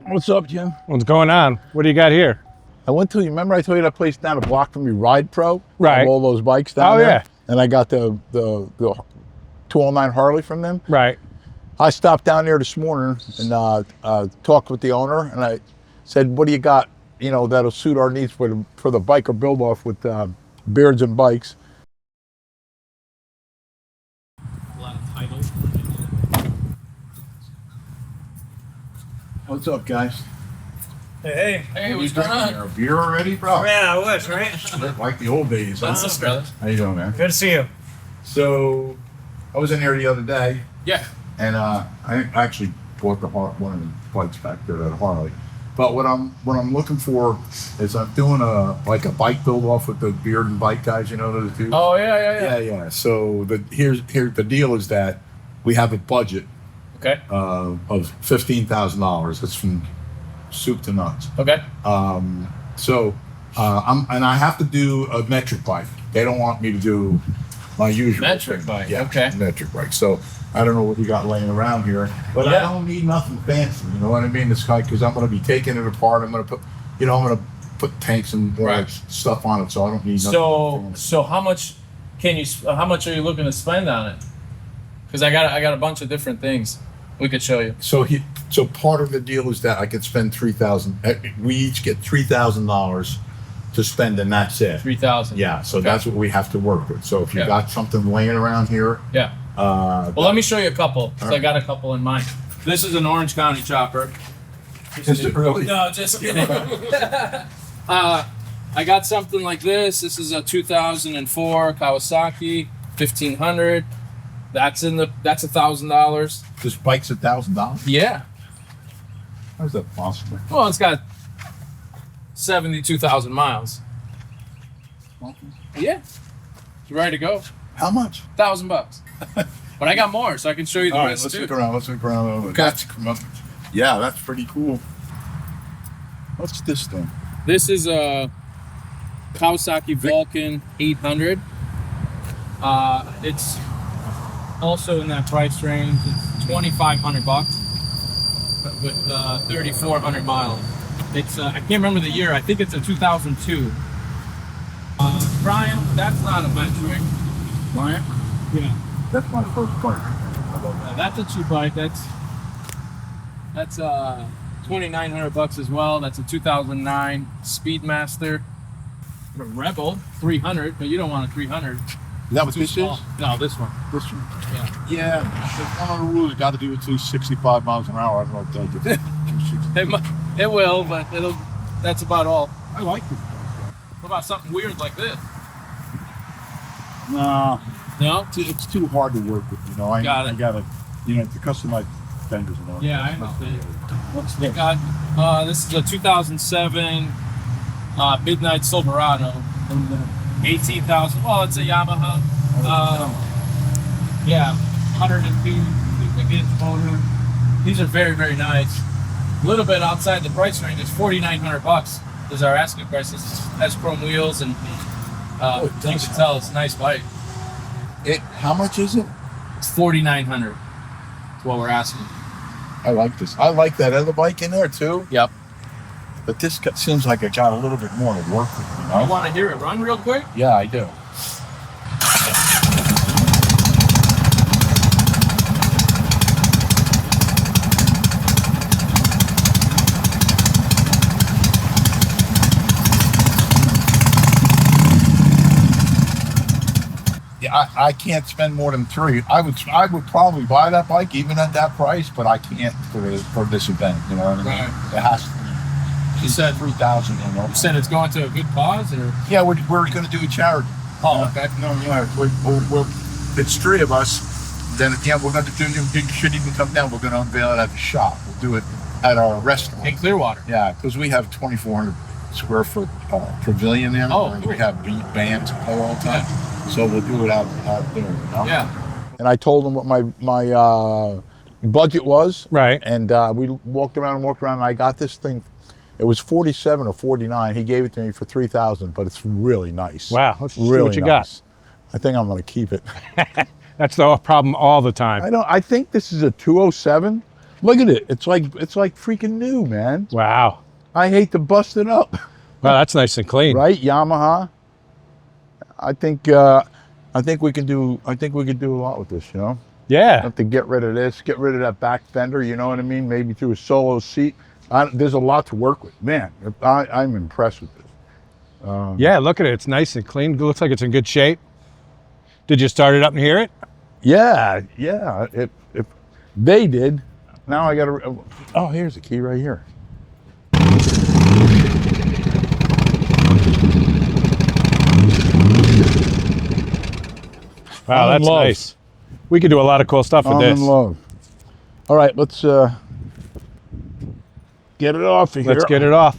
What's up, Jim? What's going on? What do you got here? I went to, remember I told you that place down the block from me, Ride Pro? Right. All those bikes down there? Yeah. And I got the 209 Harley from them. Right. I stopped down there this morning and talked with the owner, and I said, what do you got, you know, that'll suit our needs for the biker build-off with beards and bikes? A lot of titles. What's up, guys? Hey, what's going on? A beer already, bro? Yeah, I wish, right? Like the old days. What's this, brother? How you doing, man? Good to see you. So, I was in here the other day, Yeah. and I actually bought one of the bikes back there at Harley. But what I'm looking for is I'm doing a bike build off with the beard and bike guys, you know, the two. Oh, yeah. Yeah. So the deal is that we have a budget Okay. of $15,000. It's from soup to nuts. Okay. So I have to do a metric bike. They don't want me to do my usual Metric thing. bike, Yeah, okay. metric bike. So I don't know what you got laying around here, but I Yeah. don't need nothing fancy. You know what I mean? This guy, because I'm going to be taking it apart. I'm going to put tanks and Right. stuff on it. So I don't need nothing. So how much how much are you looking to spend on it? Because I got a bunch of different things we could show you. So part of the deal is that I could spend $3,000. We each get $3,000 to spend, and that's it. 3,000. Yeah. So Okay. that's what we have to work with. So if you Yeah. got something laying around here, Yeah. Well, let me show you a couple. Cause I got a couple in mind. This is an Orange County chopper. is it really? No, just kidding. I got something like this. This is a 2004 Kawasaki 1500. That's $1,000. This bike's $1,000. Yeah. How is that possible? Well, it's got 72,000 miles. Yeah. It's ready to go. How much? $1,000. But I got more, so I can show you the All right, rest let's too. look around. Okay. Yeah, that's pretty cool. What's this thing? This is a Kawasaki Vulcan 800. It's also in that price range. It's $2,500 with 3,400 miles. It's I can't remember the year. I think it's a 2002. Brian, that's not a metric. Brian? Yeah, That's my first bike. that's a cheap bike. That's $2,900 as well. That's a 2009 Speedmaster. A Rebel 300, but you don't want a 300. Is that what Too this small. is? No, this one. This one? Yeah. Yeah. One of the rules, you got to do it at least 65 miles an hour. I don't know what that is. It will, but that's about all. I like this. What about something weird like this? No, No? it's too hard to work with. You know, I Got it. gotta, to customize fenders and all. Yeah, I understand. What's the guy? This is a 2007 Midnight Silverado. 18,000. Well, it's a Yamaha. Yeah, 102 motor. These are very, very nice. A little bit outside the price range. It's $4,900 is our asking price. It has chrome wheels and you can tell it's a nice bike. How much is it? It's $4,900. That's what we're asking. I like this. I like that other bike in there too. Yep. But this seems like it got a little bit more to work with. You know? You want to hear it run real quick? Yeah, I do. Yeah, I can't spend more than $3,000. I would probably buy that bike even at that price, but I can't for this event. You know what I mean? Right. It has to be. You said $3,000. You know. You said it's going to a good cause, or? Yeah, we're going to do a charity. Oh, okay. No, it's three of us. Then at the end, we're going to do. You should even come down. We're going to unveil it at the shop. We'll do it at our restaurant. In Clearwater. Yeah, because we have 2,400 square foot pavilion there. Oh, and cool. we have bands play all the time. So we'll do it out there. You know? Yeah. And I told them what my budget was. Right. And we walked around and I got this thing. It was 47 or 49. He gave it to me for 3,000, but it's really nice. Wow. Let's see really what you nice. I think I'm going to keep it. That's the problem all the time. I think this is a 207. Look at it. It's like freaking new, man. Wow. I hate to bust it up. Wow, that's nice and clean. Right, Yamaha. I think we can do a lot with this, you know. Yeah. Have to get rid of this, get rid of that back fender, you know what I mean? Maybe through a solo seat. There's a lot to work with. Man, I'm impressed with this. Yeah, look at it. It's nice and clean. It looks like it's in good shape. Did you start it up and hear it? Yeah. If they did, now I got to. Oh, here's the key right here. Wow, I'm in that's love. nice. We could do a lot of cool stuff with I'm this. in love. All right, let's get it off of here. Let's get it off.